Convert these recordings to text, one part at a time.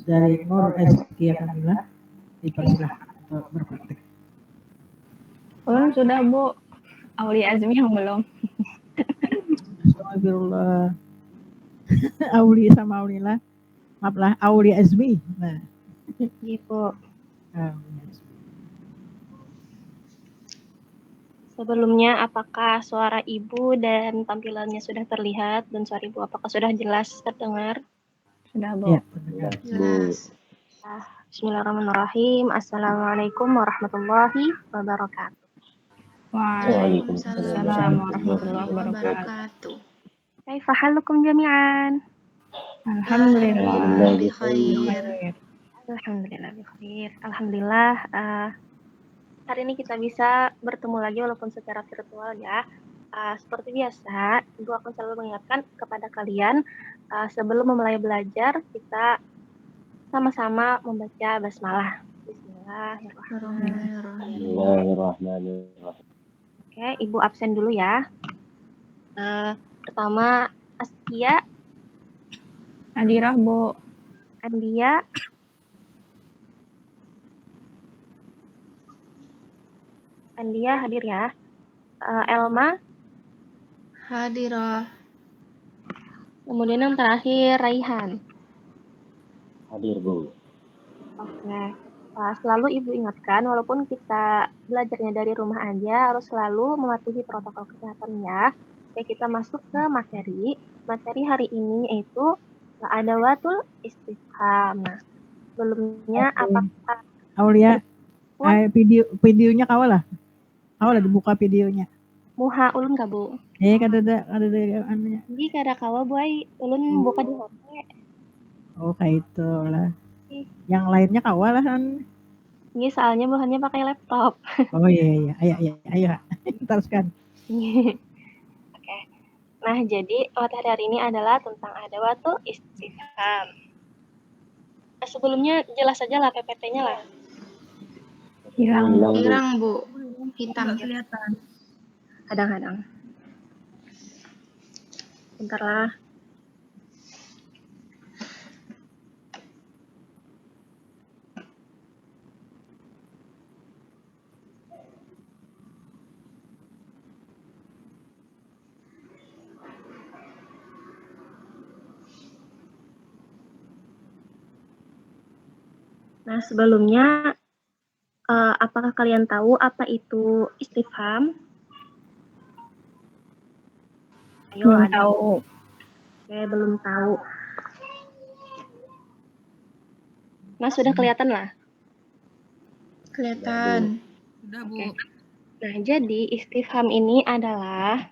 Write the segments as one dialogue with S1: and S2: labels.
S1: dari Nur Ezkia Kamila dipersilahkan untuk berpraktek.
S2: Ulun sudah Bu, Aulia Azmi yang belum.
S1: Astagfirullah. Auli sama Aulila. Maaf lah, Aulia Azmi. Nah,
S2: Gitu.
S1: Aulia Azmi.
S3: Sebelumnya, apakah suara Ibu dan tampilannya sudah terlihat dan suara Ibu apakah sudah jelas terdengar?
S2: Sudah Bu.
S1: Ya, terdengar.
S4: Jelas.
S3: Bismillahirrahmanirrahim. Assalamualaikum warahmatullahi wabarakatuh.
S2: Waalaikumsalam warahmatullahi wabarakatuh.
S3: Kaifa halukum jami'an?
S2: Alhamdulillah.
S4: Bikhair.
S3: Alhamdulillah bikhair. Alhamdulillah hari ini kita bisa bertemu lagi walaupun secara virtual ya. Seperti biasa, Ibu akan selalu mengingatkan kepada kalian sebelum memulai belajar kita sama-sama membaca basmalah. Bismillahirrahmanirrahim. Oke, Ibu absen dulu ya. Pertama Askia,
S2: Hadirah Bu.
S3: Andia, hadir ya. Elma,
S4: Hadirah.
S3: kemudian yang terakhir Raihan.
S5: Hadir Bu.
S3: Oke. Selalu Ibu ingatkan, walaupun kita belajarnya dari rumah aja, harus selalu mematuhi protokol kesehatan ya. Oke, kita masuk ke materi. Materi hari ini yaitu adawatul istifham. Nah, sebelumnya apakah
S1: Aulia, videonya kawalah dibuka videonya.
S3: muha ulun gak Bu?
S1: Kada anunya.
S3: Jadi kada kawa buai ulun buka di HP.
S1: Oh, kayak itulah. Yang lainnya kawalah kan.
S3: Ini soalnya bahannya pakai laptop.
S1: Oh iya. Ayo. Teruskan.
S3: Oke. Nah, jadi materi hari ini adalah tentang adawatul istifham. Sebelumnya jelas saja lah PPT-nya lah.
S4: Hilang Bu. Hitam.
S2: Kelihatan.
S3: Kadang-kadang. Bentar lah. Nah, sebelumnya apakah kalian tahu apa itu istifham? Ayo,
S2: Belum
S3: ada.
S2: tahu.
S3: Oke, belum tahu. Nah, sudah kelihatan lah.
S4: Kelihatan.
S2: Sudah Bu.
S3: Oke. Nah, jadi istifham ini adalah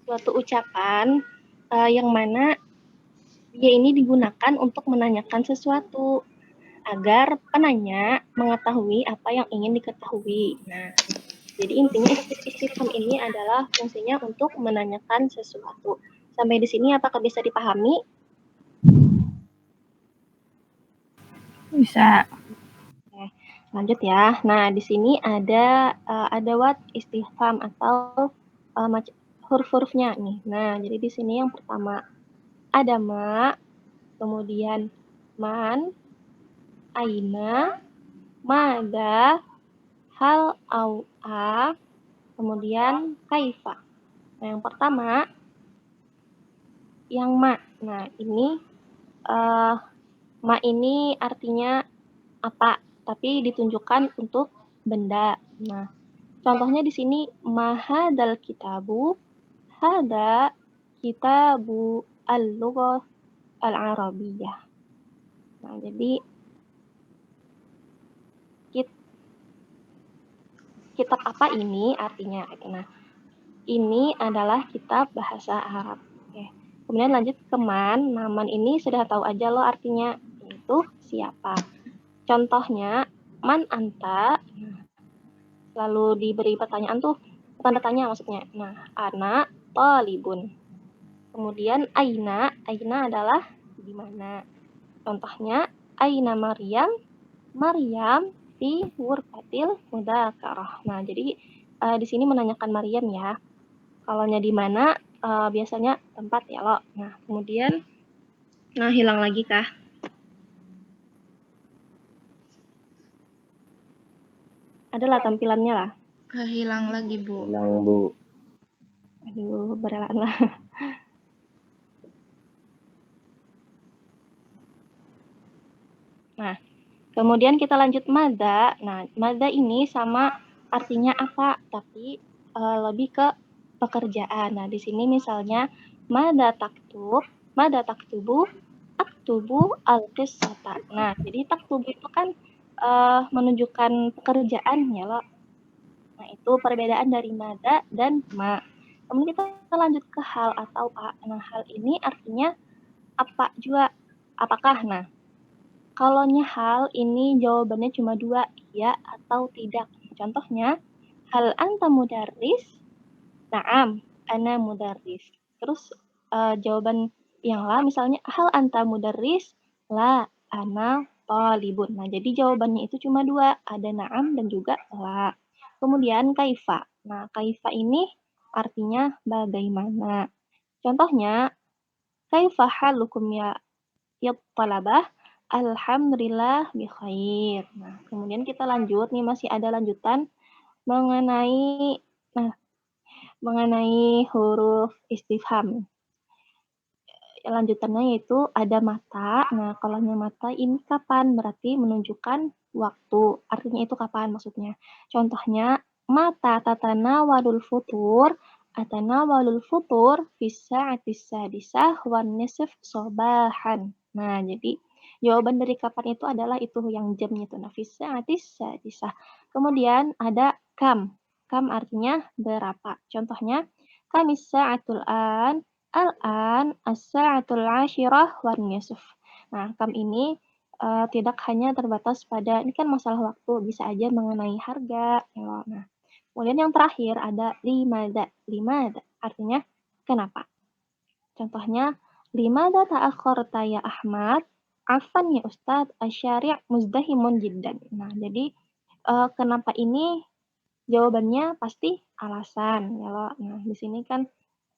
S3: suatu ucapan yang mana dia ini digunakan untuk menanyakan sesuatu agar penanya mengetahui apa yang ingin diketahui. Nah, jadi intinya istifham ini adalah fungsinya untuk menanyakan sesuatu. Sampai di sini apakah bisa dipahami?
S2: Bisa.
S3: Oke, lanjut ya. Nah, di sini ada adawat istifham atau huruf-hurufnya nih. Nah, jadi di sini yang pertama ada ma, kemudian man, aina, mada, hal au a, kemudian kaifa. Nah, yang pertama yang ma. Nah, ini ma ini artinya apa, tapi ditunjukkan untuk benda. Nah, contohnya di sini mahadal kitabu, hada kitabu al-lughah al-arabiyah. Nah, jadi kitab apa ini artinya. Nah, ini adalah kitab bahasa Arab. Oke. Kemudian lanjut ke man. Nah, man ini sudah tahu aja loh artinya, yaitu siapa. Contohnya, man anta. Lalu diberi pertanyaan tuh, tanda tanya maksudnya. Nah, ana talibun. Kemudian aina adalah di mana. Contohnya, aina Maryam fi ghurfatil mudzakarah. Nah, jadi di sini menanyakan Maryam ya. Kalaunya di mana biasanya tempat ya lo. Nah, kemudian Nah, hilang lagi kah? Adalah tampilannya lah.
S4: Hilang lagi, Bu.
S5: Hilang, Bu.
S3: Aduh, berelaan lah. Nah, kemudian kita lanjut mada. Nah, mada ini sama artinya apa, tapi lebih ke pekerjaan. Nah, di sini misalnya mada taktubu, aktubu al-qissata. Nah, jadi taktubu itu kan menunjukkan pekerjaan ya loh. Nah, itu perbedaan dari mada dan ma. Kemudian kita lanjut ke hal atau a. Nah, hal ini artinya apa juga? Apakah? Nah, kalaunya hal ini jawabannya cuma 2, iya atau tidak. Contohnya, hal anta mudarris? Na'am, ana mudarris. Terus jawaban yang la misalnya, hal anta mudarris? La, ana talibun. Nah, jadi jawabannya itu cuma 2, ada na'am dan juga la. Kemudian kaifa. Nah, kaifa ini artinya bagaimana. Contohnya, kaifa halukum ya talabah? Alhamdulillah bi khair. Nah, kemudian kita lanjut nih, masih ada lanjutan mengenai huruf istifham. Lanjutannya yaitu ada mata. Nah, kalau mata ini kapan? Berarti menunjukkan waktu. Artinya itu kapan maksudnya. Contohnya, mata tatana walul futur. Atana walul futur bisa sadisah wan nisf sobahan. Nah, jadi jawaban dari kapan itu adalah itu yang jamnya itu. Nah, bisa sadisah. Kemudian ada kam. Kam artinya berapa. Contohnya, kamis sa'atul an. Al-an as-sa'atul 'ashirah wan nisf. Nah, kam ini tidak hanya terbatas pada, ini kan masalah waktu, bisa aja mengenai harga. Nah, kemudian yang terakhir ada limada. Limada artinya kenapa. Contohnya, limada ta'akhorta ya Ahmad? Afan ya Ustadz, asyari' muzdahimun jiddan. Nah, jadi kenapa ini jawabannya pasti alasan. Ya loh. Nah, di sini kan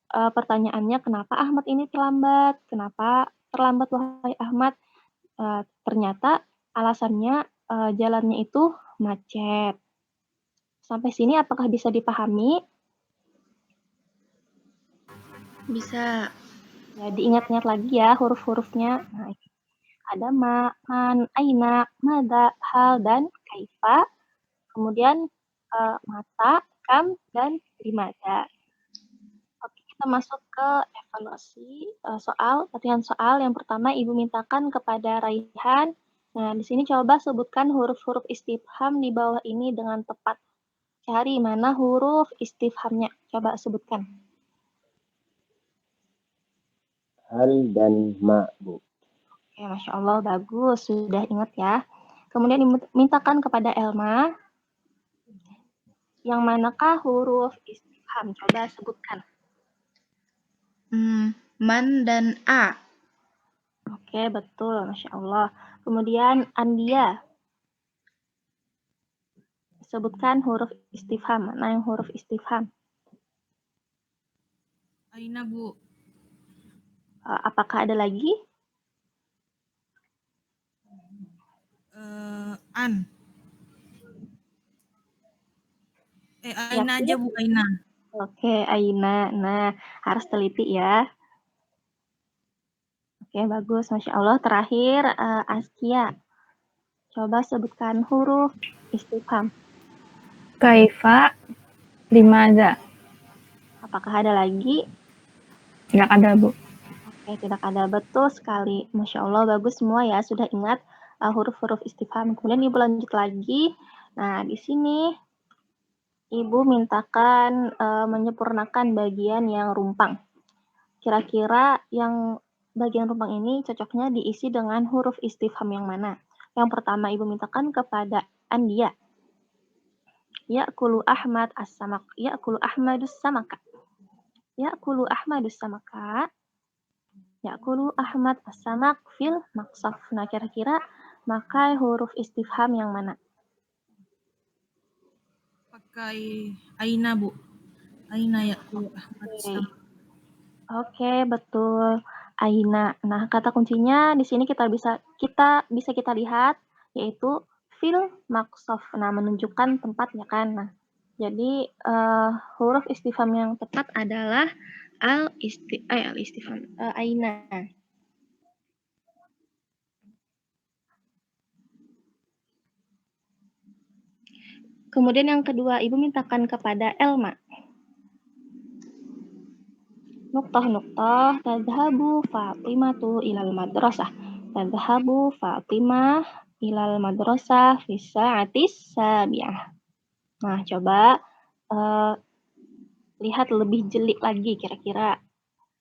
S3: pertanyaannya kenapa Ahmad ini terlambat? Kenapa terlambat wahai Ahmad? Ternyata alasannya jalannya itu macet. Sampai sini apakah bisa dipahami?
S4: Bisa.
S3: Ya, diingat-ingat lagi ya huruf-hurufnya. Nah, ada ma, man, aina, mada, hal, dan kaifa. Kemudian mata, kam, dan limada. Oke, kita masuk ke evaluasi latihan soal. Yang pertama, Ibu mintakan kepada Raihan. Nah, di sini coba sebutkan huruf-huruf istifham di bawah ini dengan tepat. Cari mana huruf istifhamnya. Coba sebutkan.
S5: Hal dan ma, Bu.
S3: Oke, Masya Allah, bagus. Sudah ingat ya. Kemudian mintakan kepada Elma. Yang manakah huruf istifham? Coba sebutkan.
S4: Man dan a.
S3: Oke, betul. Masya Allah. Kemudian Andia. Sebutkan huruf istifham. Mana yang huruf istifham?
S6: Aina, Bu.
S3: Apakah ada lagi?
S6: An. Aina
S3: Yakin?
S6: aja, Bu, Aina.
S3: Oke, Aina. Nah, harus teliti ya. Oke, bagus. Masya Allah. Terakhir, Askia. Coba sebutkan huruf istifham.
S2: Kaifa, limada.
S3: Apakah ada lagi?
S2: Tidak ada, Bu.
S3: Oke, tidak ada. Betul sekali. Masya Allah, bagus semua ya. Sudah ingat huruf-huruf istifham. Kemudian Ibu lanjut lagi. Nah, di sini Ibu mintakan menyempurnakan bagian yang rumpang. Kira-kira yang bagian rumpang ini cocoknya diisi dengan huruf istifham yang mana? Yang pertama Ibu mintakan kepada Andia. Ya'kulu Ahmad as-samak. Ya'kulu Ahmadus samaka. Ya'kulu Ahmadus samaka. Ya'kulu Ahmad as-samak fil maksaf. Nah, kira-kira pakai huruf istifham yang mana?
S6: Pakai Aina, Bu. Aina ya, Bu. Ahmad
S3: Oke.
S6: sama.
S3: Oke, betul. aina. Nah, kata kuncinya di sini kita bisa lihat yaitu fil maqsaf. Nah, menunjukkan tempat ya kan. Nah, jadi huruf istifham yang tepat adalah al-istifham aina. Kemudian yang kedua, Ibu mintakan kepada Elma. Nuqtah, tadhabu Fatimatu ilal madrasah. Tadhabu Fatimah ilal madrasah fi sa'atis sabi'ah. Nah, coba lihat lebih jeli lagi kira-kira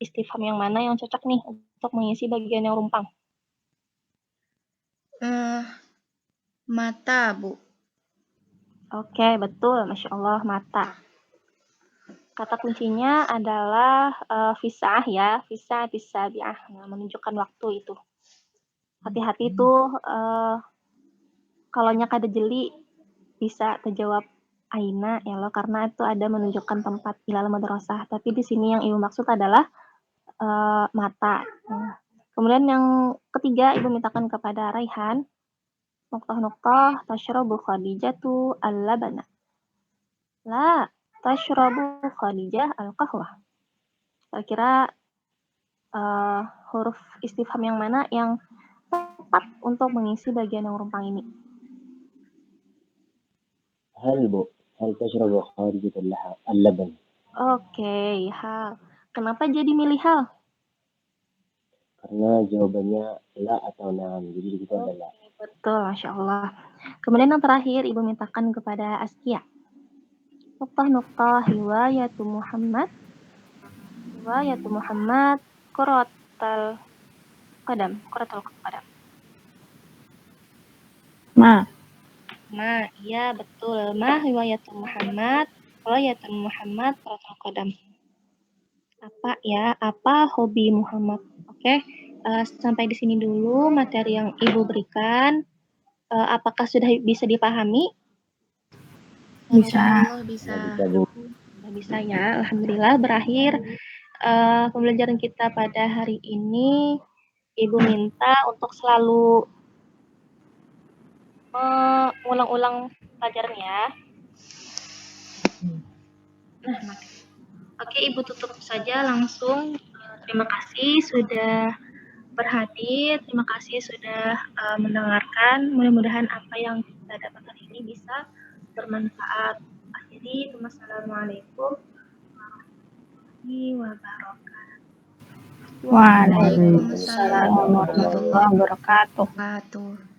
S3: istifham yang mana yang cocok nih untuk mengisi bagian yang rumpang.
S4: Mata, Bu.
S3: Oke, betul. Masya Allah, mata. Kata kuncinya adalah fisah ya, fisah bisabiah, nah, menunjukkan waktu itu. Hati-hati tuh, kalau kada jeli bisa terjawab aina ya lo, karena itu ada menunjukkan tempat ilal madrasah. Tapi di sini yang Ibu maksud adalah mata. Nah, kemudian yang ketiga, Ibu mintakan kepada Raihan. Nuqtah, tashrabu Khadijatu al-labana. La, tashrabu Khadijah al-qahwah. Kira-kira huruf istifham yang mana yang tepat untuk mengisi bagian yang rumpang ini?
S5: هل Bu. هل تشرب خارجة اللبن؟
S3: Oke, hal. Kenapa jadi milih hal?
S5: Karena jawabannya la atau naam. Jadi kita adalah
S3: Betul, Masya Allah. Kemudian yang terakhir, Ibu mintakan kepada Askia. Nuqtah, hiwayatu Muhammad. Hiwayatu Muhammad, Quratul Qadam.
S1: Ma.
S3: Ma, iya betul. Ma, hiwayatu Muhammad. Hiwayatu Muhammad, Quratul Qadam. Apa hobi Muhammad? Oke, sampai di sini dulu materi yang Ibu berikan. Apakah sudah bisa dipahami?
S1: Bisa.
S4: Allah bisa.
S5: Bu.
S3: Sudah bisa ya, Alhamdulillah. Berakhir pembelajaran kita pada hari ini. Ibu minta untuk selalu mengulang-ulang pelajaran ya. Nah, oke, Ibu tutup saja langsung. Terima kasih sudah berhadir, terima kasih sudah mendengarkan. Mudah-mudahan apa yang kita dapatkan ini bisa bermanfaat. Akhiri, wassalamualaikum warahmatullahi wabarakatuh.
S1: Waalaikumsalam warahmatullahi wabarakatuh.
S4: Wabarakatuh.